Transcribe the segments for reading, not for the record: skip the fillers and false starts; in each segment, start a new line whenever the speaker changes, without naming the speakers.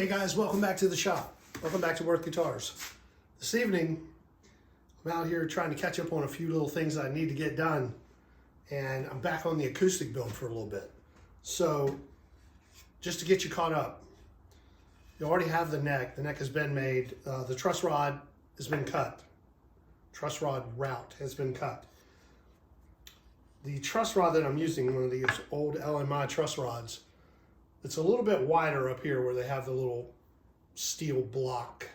Hey guys, welcome back to the shop. Welcome back to Worth Guitars. This evening, I'm out here trying to catch up on a few little things I need to get done. And I'm back on the acoustic build for a little bit. So, just to get you caught up, you already have the neck. The neck has been made. The truss rod has been cut. Truss rod route has been cut. The truss rod that I'm using, one of these old LMI truss rods, it's a little bit wider up here where they have the little steel block.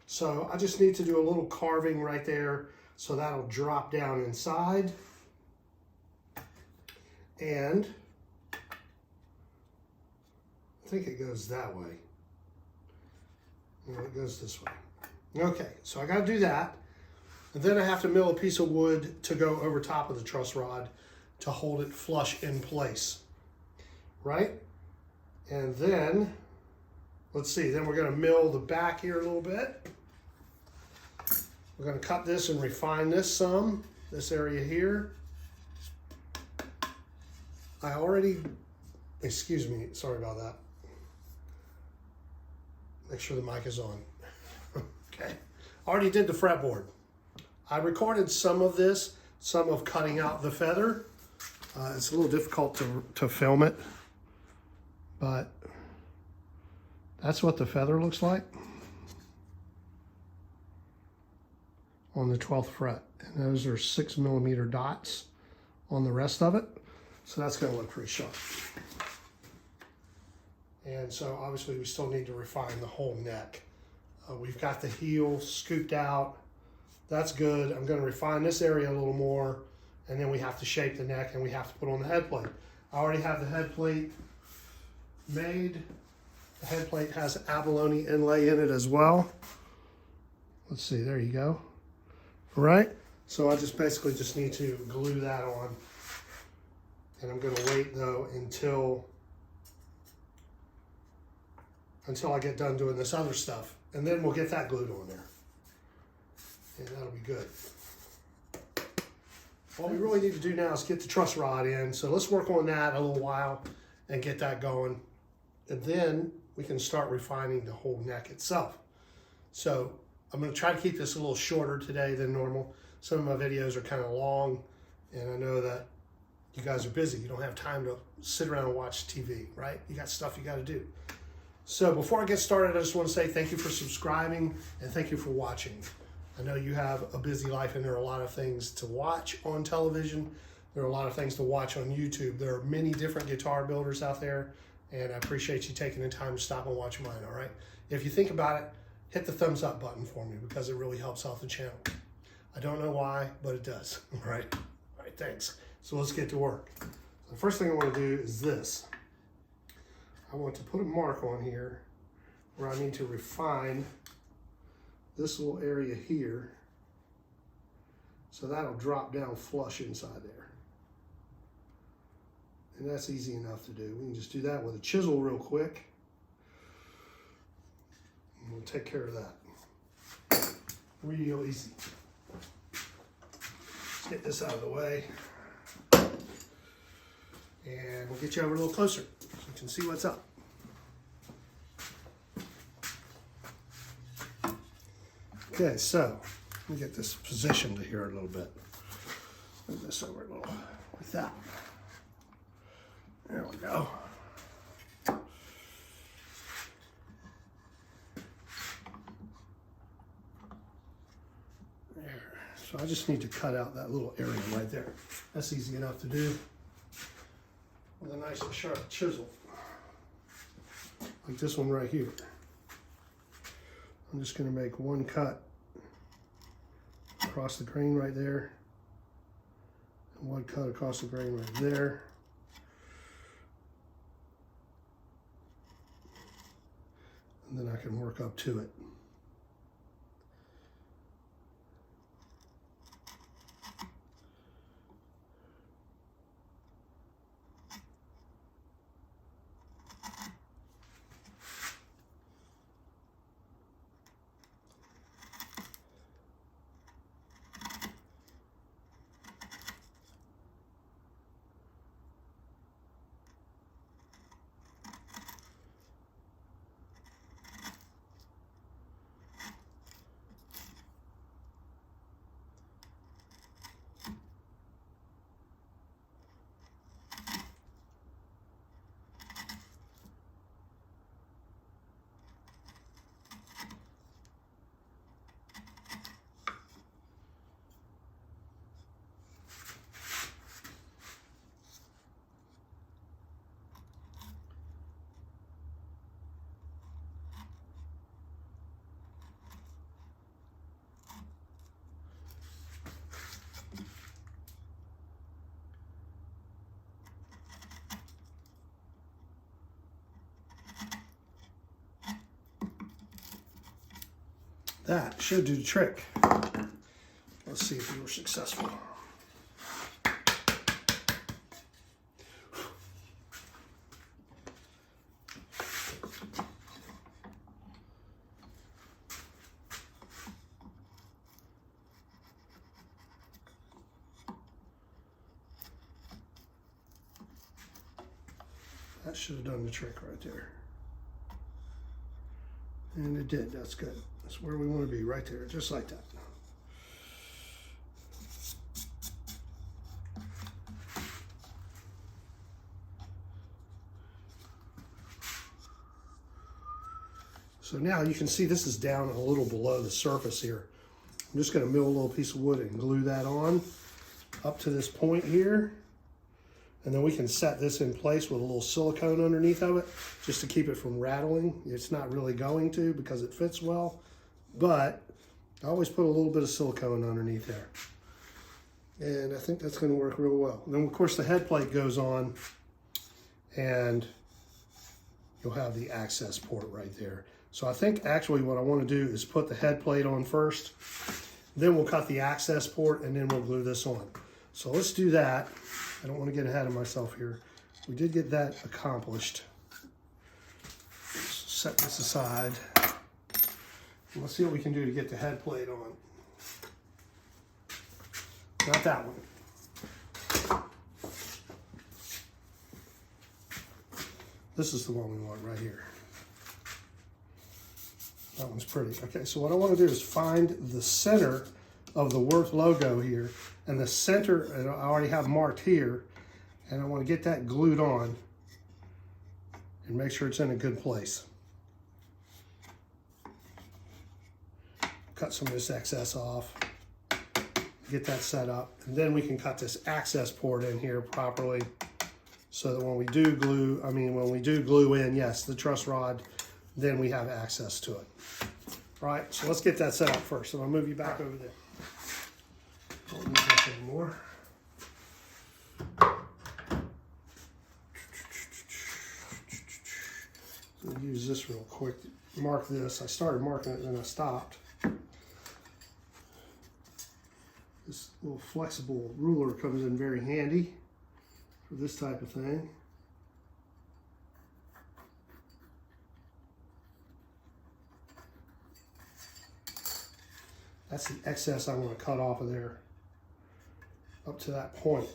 So I just need to do a little carving right there so that'll drop down inside. And I think it goes that way. No, it goes this way. Okay, so I gotta do that. And then I have to mill a piece of wood to go over top of the truss rod to hold it flush in place, right? And then, let's see, then we're gonna mill the back here a little bit. We're gonna cut this and refine this some, this area here. I already, excuse me, sorry about that. Make sure the mic is on. Okay, already did the fretboard. I recorded some of this, some of cutting out the feather. It's a little difficult to film it, but that's what the feather looks like on the 12th fret. And those are 6mm dots on the rest of it. So that's gonna look pretty sharp. And so obviously we still need to refine the whole neck. We've got the heel scooped out. That's good. I'm gonna refine this area a little more, and then we have to shape the neck and we have to put on the head plate. I already have the head plate made. The head plate has abalone inlay in it as well. Let's see, there you go. All right, so I just basically just need to glue that on. And I'm gonna wait though until I get done doing this other stuff. And then we'll get that glued on there. And that'll be good. What we really need to do now is get the truss rod in. So let's work on that a little while and get that going. And then we can start refining the whole neck itself. So I'm gonna try to keep this a little shorter today than normal. Some of my videos are kind of long, and I know that you guys are busy. You don't have time to sit around and watch TV, right? You got stuff you gotta do. So before I get started, I just wanna say thank you for subscribing and thank you for watching. I know you have a busy life and there are a lot of things to watch on television. There are a lot of things to watch on YouTube. There are many different guitar builders out there, and I appreciate you taking the time to stop and watch mine, all right? If you think about it, hit the thumbs up button for me because it really helps out the channel. I don't know why, but it does, all right? All right, thanks. So let's get to work. The first thing I want to do is this. I want to put a mark on here where I need to refine this little area here, so that'll drop down flush inside there. And that's easy enough to do. We can just do that with a chisel real quick. And we'll take care of that. Real easy. Let's get this out of the way. And we'll get you over a little closer so you can see what's up. Okay, so let me get this positioned here a little bit. Move this over a little like that. There we go. There. So I just need to cut out that little area right there. That's easy enough to do with a nice and sharp chisel. Like this one right here. I'm just going to make one cut across the grain right there, and one cut across the grain right there. And then I can work up to it. That should do the trick. Let's see if we were successful. That should have done the trick right there. And it did, that's good. That's where we want to be, right there, just like that. So now you can see this is down a little below the surface here. I'm just going to mill a little piece of wood and glue that on up to this point here. And then we can set this in place with a little silicone underneath of it just to keep it from rattling. It's not really going to because it fits well, but I always put a little bit of silicone underneath there. And I think that's going to work real well. And then of course the head plate goes on and you'll have the access port right there. So I think actually what I want to do is put the head plate on first, then we'll cut the access port and then we'll glue this on. So let's do that. I don't want to get ahead of myself here. We did get that accomplished. Let's set this aside. Let's see what we can do to get the head plate on. Not that one. This is the one we want right here. That one's pretty. Okay, so what I want to do is find the center of the Worth logo here, and the center, and I already have marked here, and I want to get that glued on and make sure it's in a good place. Cut some of this excess off, get that set up, and then we can cut this access port in here properly so that when we do glue in, yes, the truss rod, then we have access to it. All right, so let's get that set up first. And I'll move you back over there. Don't need this anymore. I'll use this real quick. Mark this. I started marking it and then I stopped. This little flexible ruler comes in very handy for this type of thing. That's the excess I want to cut off of there up to that point.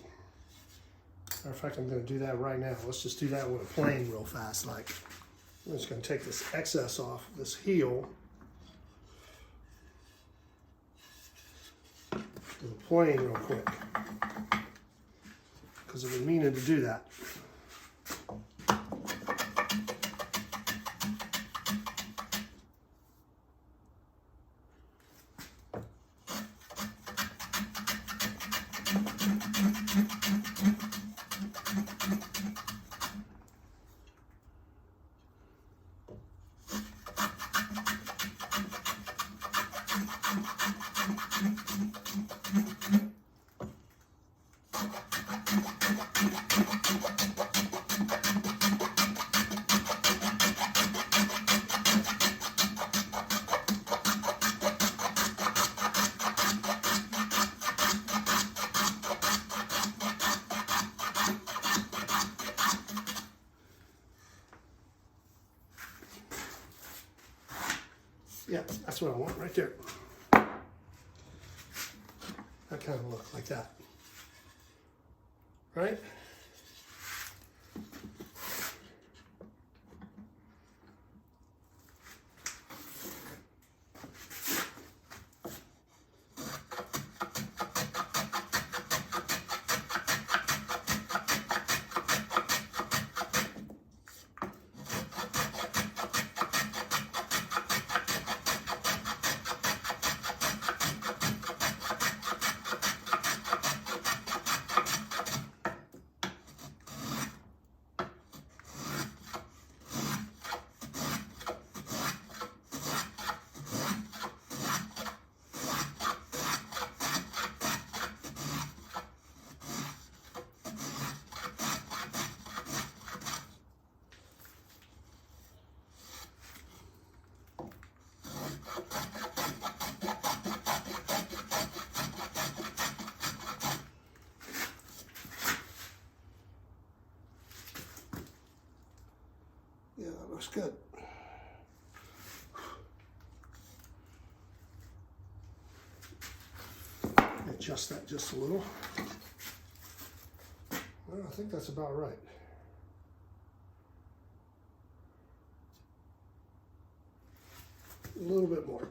Matter of fact, I'm going to do that right now. Let's just do that with a plane real fast. Like, I'm just going to take this excess off this heel with a plane real quick because I've been meaning to do that. Yeah, that's what I want right there. That kind of look like that, right? looks good. Adjust that just a little. Well, I think that's about right. A little bit more.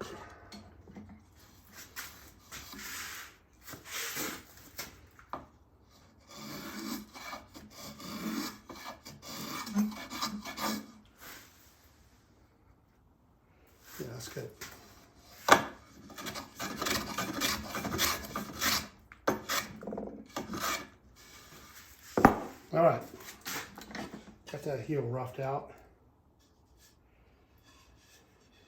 Yeah, that's good. All right, got that heel roughed out.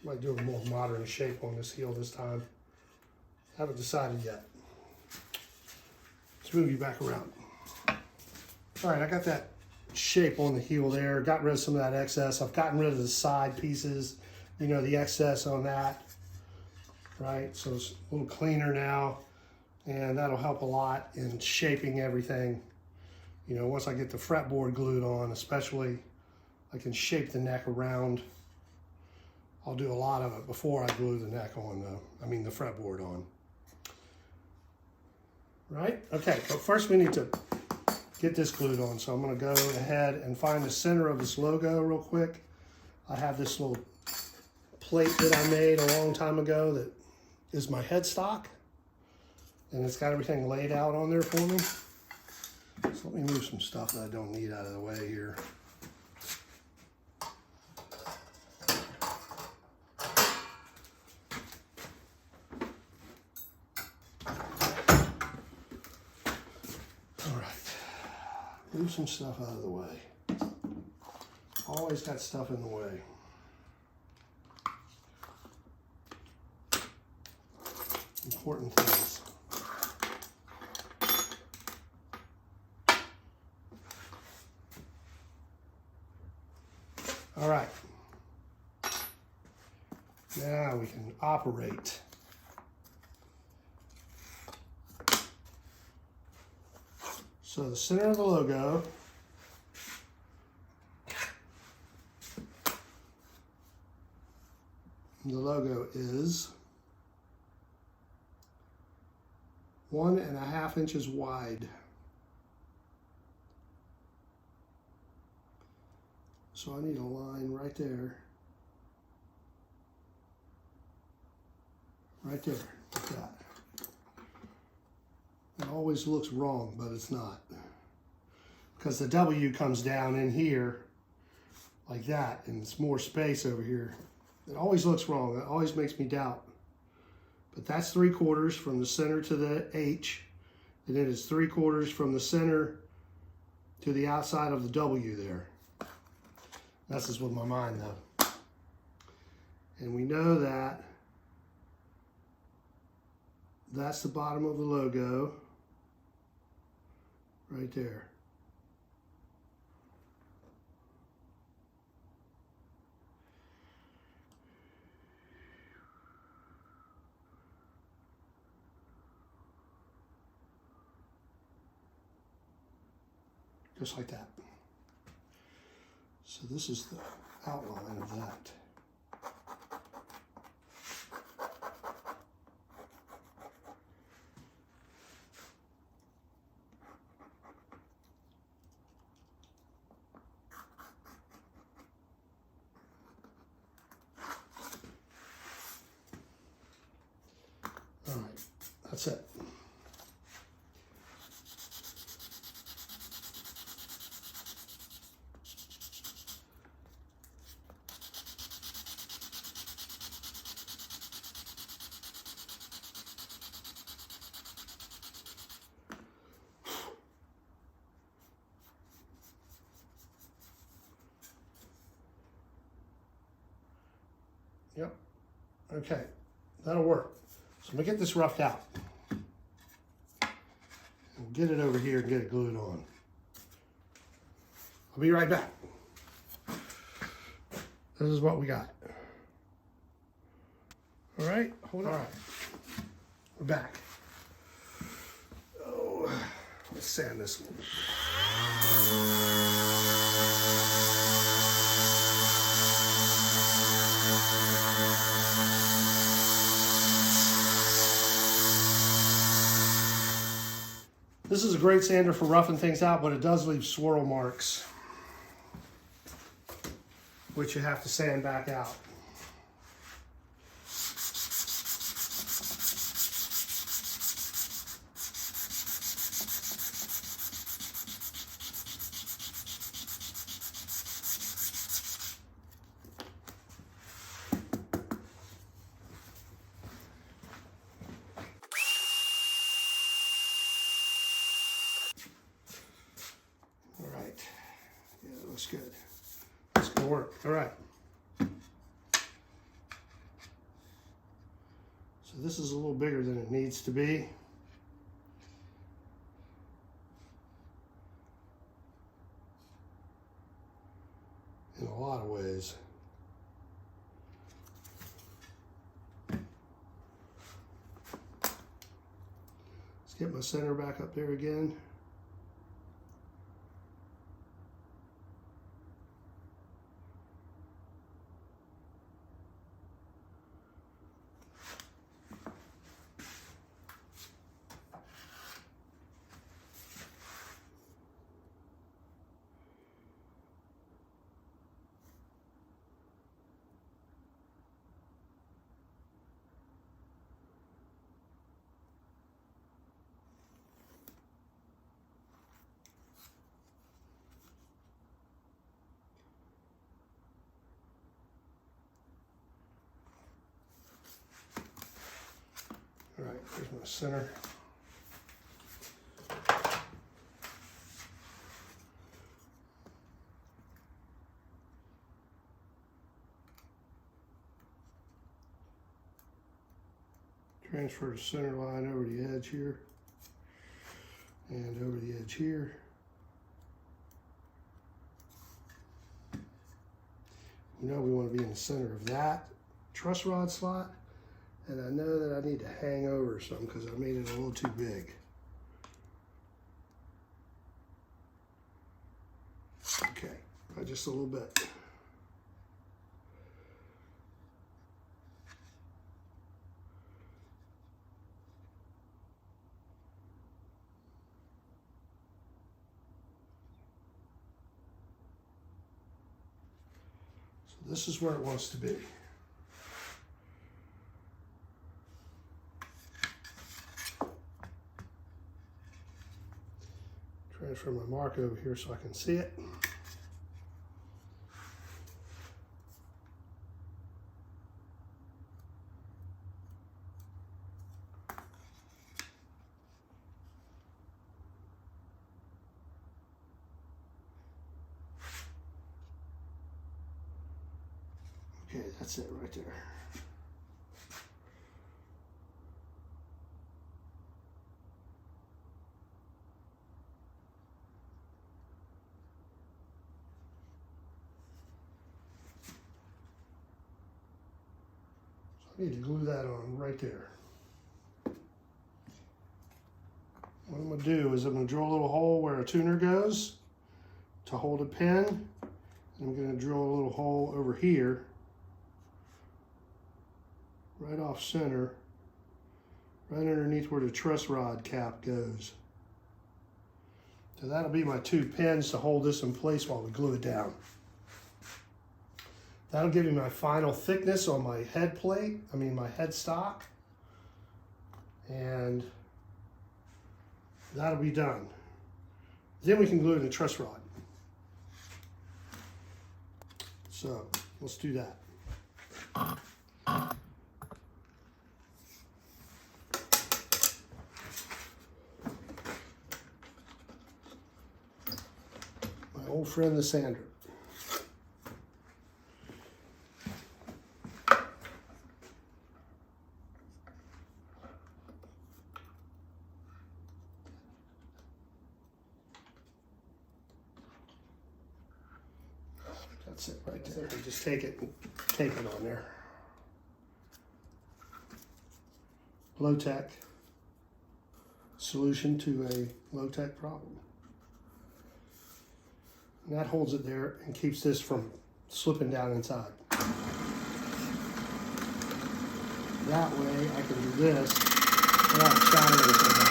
Might do a more modern shape on this heel this time. Haven't decided yet. Let's move you back around. All right, I got that shape on the heel there. Got rid of some of that excess. I've gotten rid of the side pieces, you know, the excess on that, right? So it's a little cleaner now, and that'll help a lot in shaping everything. You know, once I get the fretboard glued on, especially, I can shape the neck around. I'll do a lot of it before I glue the neck on, the fretboard on. Right? Okay, but first we need to get this glued on. So I'm gonna go ahead and find the center of this logo real quick. I have this little plate that I made a long time ago that is my headstock. And it's got everything laid out on there for me. So let me move some stuff that I don't need out of the way here. All right, move some stuff out of the way. Always got stuff in the way. Important things. All right, now we can operate. So the center of the logo, is 1.5 inches wide. So I need a line right there. Right there, like that. It always looks wrong, but it's not. Because the W comes down in here like that, and it's more space over here. It always looks wrong. It always makes me doubt. But that's 3/4 from the center to the H, and then it's 3/4 from the center to the outside of the W there. That's just with my mind though. And we know that that's the bottom of the logo right there. Just like that. So this is the outline of that. All right, that's it. Yep. Okay, that'll work. So I'm gonna get this roughed out. We'll get it over here and get it glued on. I'll be right back. This is what we got. All right, hold on. All right, we're back. Oh, let's sand this one. This is a great sander for roughing things out, but it does leave swirl marks, which you have to sand back out. Good. It's gonna work. All right. So this is a little bigger than it needs to be. In a lot of ways. Let's get my center back up there again. All right, here's my center. Transfer the center line over the edge here and over the edge here. You know we want to be in the center of that truss rod slot. And I know that I need to hang over some because I made it a little too big. Okay, by just a little bit. So this is where it wants to be. Transfer my mark over here so I can see it. Okay, that's it right there. I need to glue that on right there. What I'm going to do is I'm going to drill a little hole where a tuner goes to hold a pin. And I'm going to drill a little hole over here, right off center, right underneath where the truss rod cap goes. So that'll be my 2 pins to hold this in place while we glue it down. That'll give me my final thickness on my head plate, my headstock. And that'll be done. Then we can glue in the truss rod. So let's do that. My old friend, the sander. That's it right there. Just take it and tape it on there. Low-tech solution to a low-tech problem. And that holds it there and keeps this from slipping down inside. That way I can do this without shining anything down.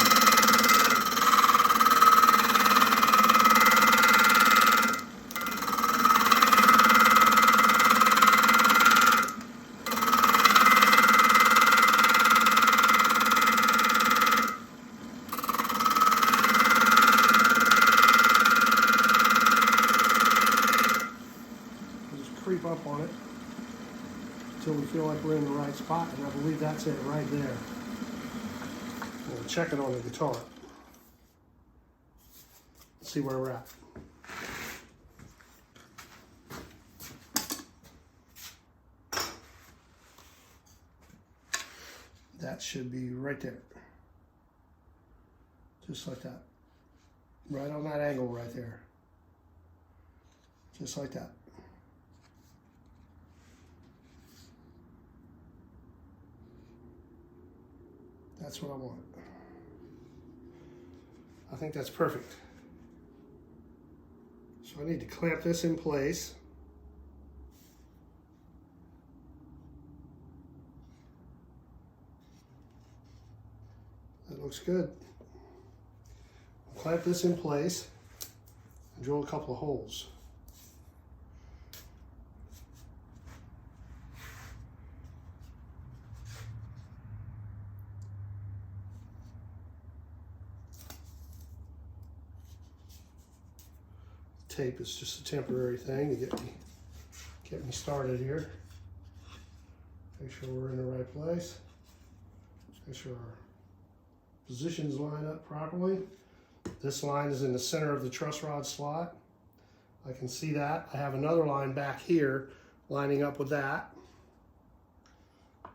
feel like we're in the right spot, and I believe that's it right there. We'll check it on the guitar. See where we're at. That should be right there. Just like that. Right on that angle right there. Just like that. That's what I want. I think that's perfect. So I need to clamp this in place. That looks good. I'll clamp this in place and drill a couple of holes. Tape is just a temporary thing to get me started here. Make sure we're in the right place. Make sure our positions line up properly. This line is in the center of the truss rod slot. I can see that. I have another line back here lining up with that.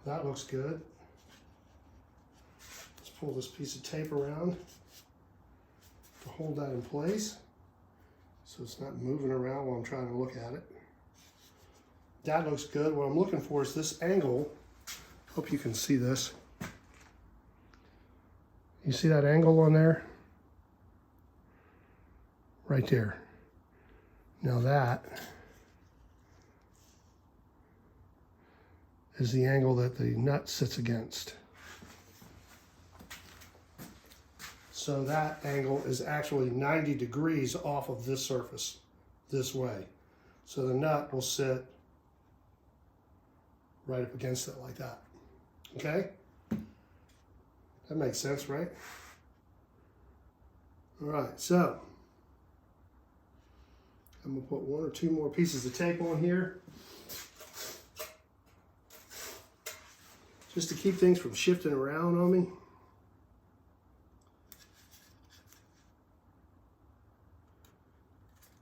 That looks good. Let's pull this piece of tape around to hold that in place, so it's not moving around while I'm trying to look at it. That looks good. What I'm looking for is this angle. Hope you can see this. You see that angle on there? Right there. Now that is the angle that the nut sits against. So that angle is actually 90 degrees off of this surface, this way. So the nut will sit right up against it like that. Okay? That makes sense, right? All right, so I'm gonna put one or two more pieces of tape on here just to keep things from shifting around on me.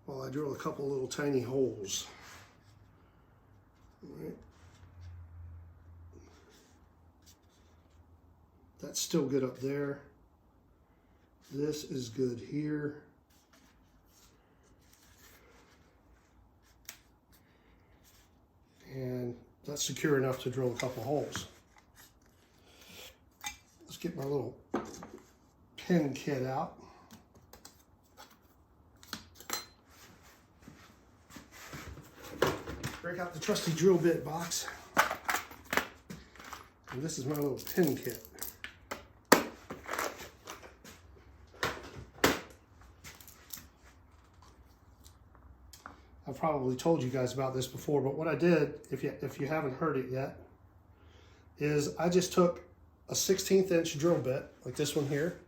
While I drill a couple little tiny holes. All right. That's still good up there. This is good here. And that's secure enough to drill a couple holes. Let's get my little pin kit out. Break out the trusty drill bit box. And this is my little pin kit. I've probably told you guys about this before, but what I did, if you haven't heard it yet, is I just took a 1/16 inch drill bit, like this one here,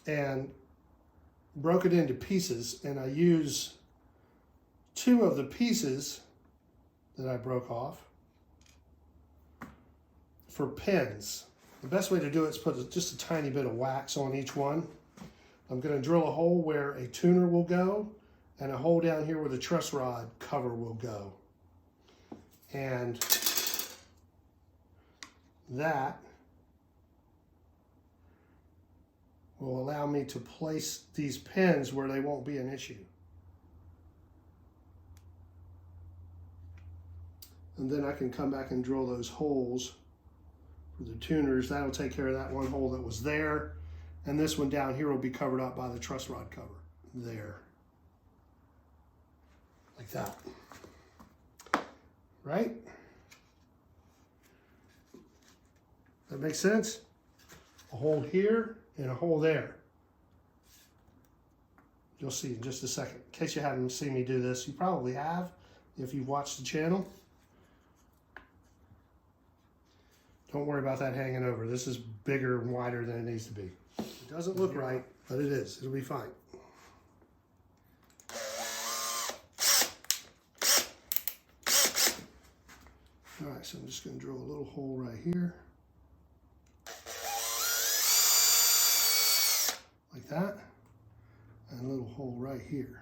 and broke it into pieces, and I use 2 of the pieces that I broke off for pins. The best way to do it is put just a tiny bit of wax on each one. I'm going to drill a hole where a tuner will go, and a hole down here where the truss rod cover will go. And that will allow me to place these pins where they won't be an issue. And then I can come back and drill those holes for the tuners. That'll take care of that one hole that was there. And this one down here will be covered up by the truss rod cover. There. Like that. Right? That makes sense? A hole here and a hole there. You'll see in just a second. In case you haven't seen me do this, you probably have if you've watched the channel. Don't worry about that hanging over. This is bigger and wider than it needs to be. It doesn't look right, but it is. It'll be fine. All right, so I'm just going to drill a little hole right here. Like that. And a little hole right here.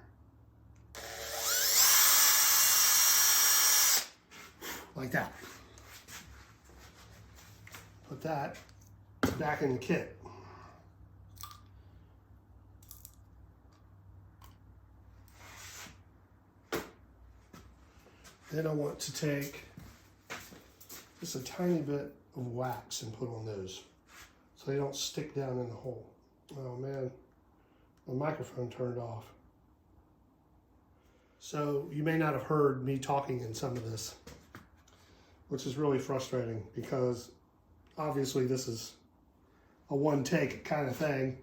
Like that. Put that back in the kit. Then I want to take just a tiny bit of wax and put on those so they don't stick down in the hole. Oh man, the microphone turned off. So you may not have heard me talking in some of this, which is really frustrating because obviously this is a one take kind of thing.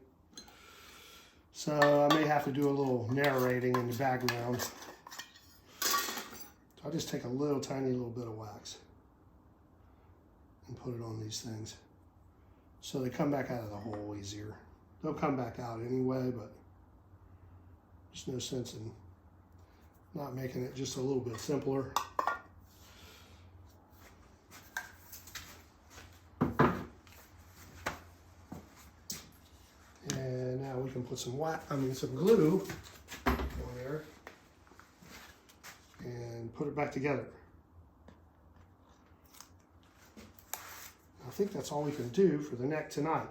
So I may have to do a little narrating in the background. So I'll just take a little tiny little bit of wax and put it on these things so they come back out of the hole easier. They'll come back out anyway, but there's no sense in not making it just a little bit simpler. And now we can put some some glue on there and put it back together. I think that's all we can do for the neck tonight.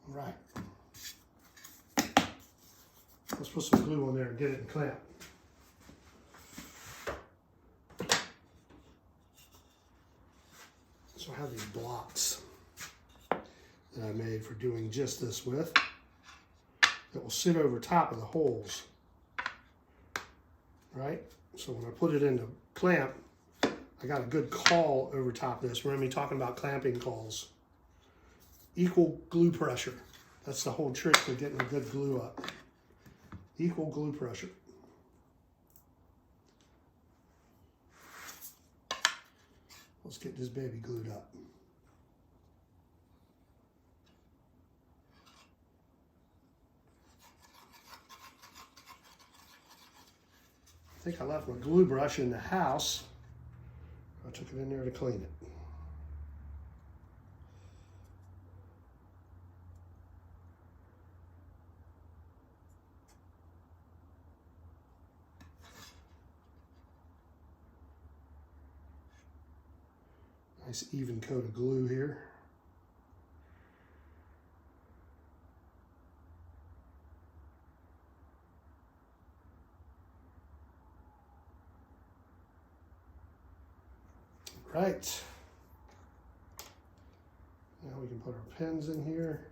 All right. Let's put some glue on there and get it in clamp. So I have these blocks that I made for doing just this with that will sit over top of the holes, right? So when I put it in the clamp, I got a good caul over top of this. Remember me talking about clamping cauls. Equal glue pressure. That's the whole trick to getting a good glue up. Equal glue pressure. Let's get this baby glued up. I think I left my glue brush in the house. I took it in there to clean it. Nice even coat of glue here. Right. Now we can put our pins in here.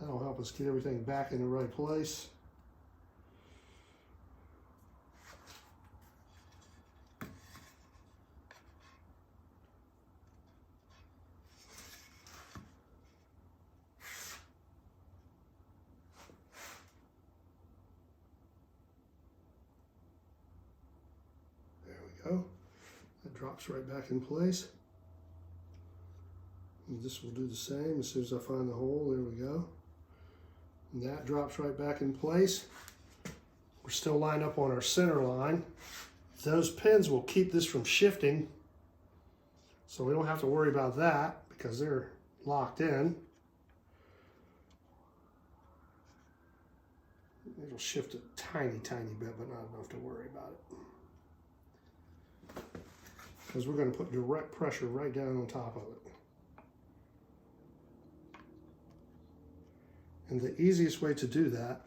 That'll help us get everything back in the right place. That drops right back in place. And this will do the same as soon as I find the hole. There we go. And that drops right back in place. We're still lined up on our center line. Those pins will keep this from shifting, so we don't have to worry about that because they're locked in. It'll shift a tiny, tiny bit, but not enough to worry about it. Because we're going to put direct pressure right down on top of it. And the easiest way to do that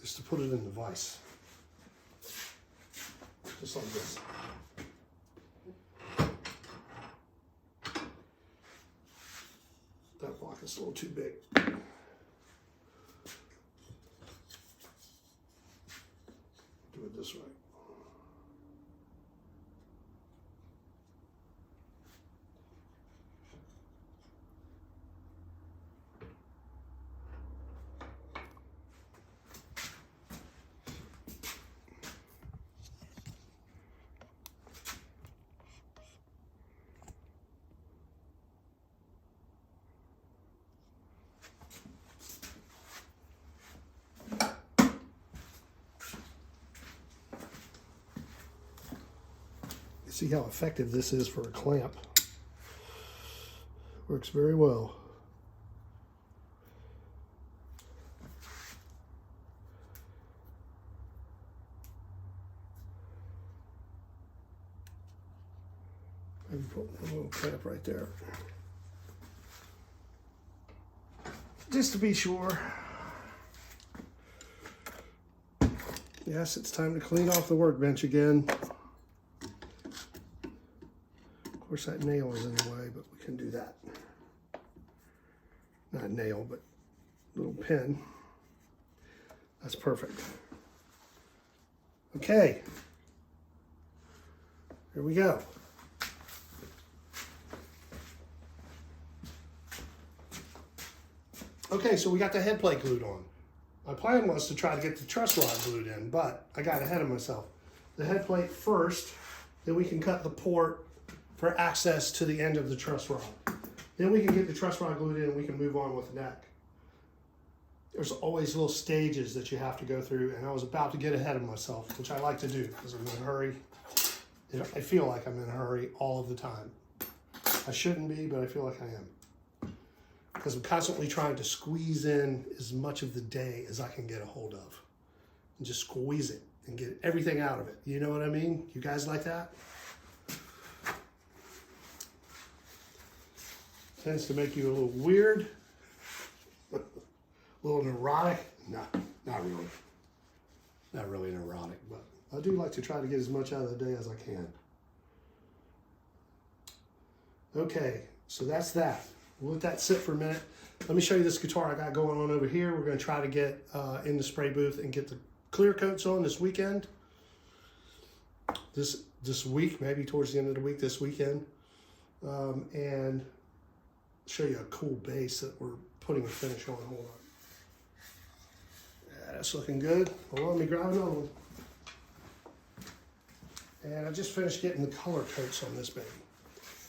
is to put it in the vise. Just like this. That block is a little too big. Do it this way. See how effective this is for a clamp. Works very well. Maybe put a little clamp right there. Just to be sure. Yes, it's time to clean off the workbench again. Of course, that nail is in the way, but we can do that. Not a nail, but a little pin. That's perfect. Okay. Here we go. Okay, so we got the head plate glued on. My plan was to try to get the truss rod glued in, but I got ahead of myself. The head plate first, then we can cut the port for access to the end of the truss rod. Then we can get the truss rod glued in and we can move on with the neck. There's always little stages that you have to go through, and I was about to get ahead of myself, which I like to do because I'm in a hurry. I feel like I'm in a hurry all of the time. I shouldn't be, but I feel like I am. Because I'm constantly trying to squeeze in as much of the day as I can get a hold of. And just squeeze it and get everything out of it. You know what I mean? You guys like that? Tends to make you a little weird. A little neurotic. No, not really. Not really neurotic, but I do like to try to get as much out of the day as I can. Okay, so that's that. We'll let that sit for a minute. Let me show you this guitar I got going on over here. We're going to try to get in the spray booth and get the clear coats on this weekend. This week, maybe towards the end of the week, this weekend. And show you a cool bass that we're putting a finish on. Hold on. Yeah, that's looking good. Hold on, let me grab another one. And I just finished getting the color coats on this baby.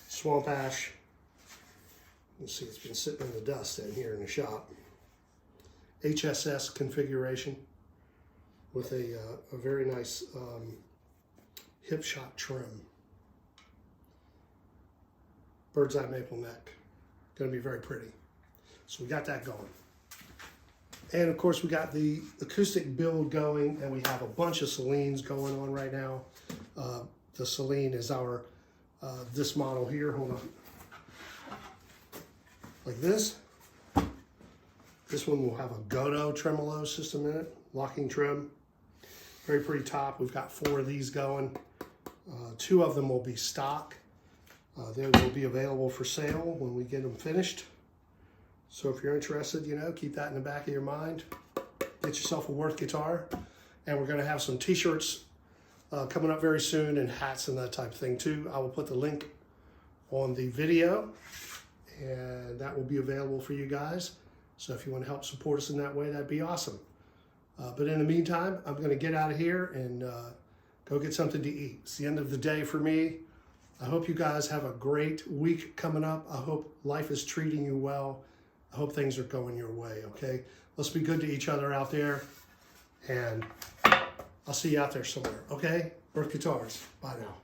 Swamp Ash. You see, it's been sitting in the dust in here in the shop. HSS configuration with a very nice hip shot trim. Bird's eye maple neck. Going to be very pretty. So we got that going. And of course we got the acoustic build going, and we have a bunch of Celines going on right now. The Celine is our, this model here, hold on. Like this. This one will have a Godot tremolo system in it, locking trim. Very pretty top. We've got 4 of these going. 2 of them will be stock. They will be available for sale when we get them finished. So if you're interested, you know, keep that in the back of your mind. Get yourself a Worth guitar. And we're going to have some t-shirts coming up very soon, and hats and that type of thing too. I will put the link on the video, and that will be available for you guys. So if you want to help support us in that way, that'd be awesome. But in the meantime, I'm going to get out of here and go get something to eat. It's the end of the day for me. I hope you guys have a great week coming up. I hope life is treating you well. I hope things are going your way, okay? Let's be good to each other out there, and I'll see you out there somewhere, okay? Worth Guitars. Bye now.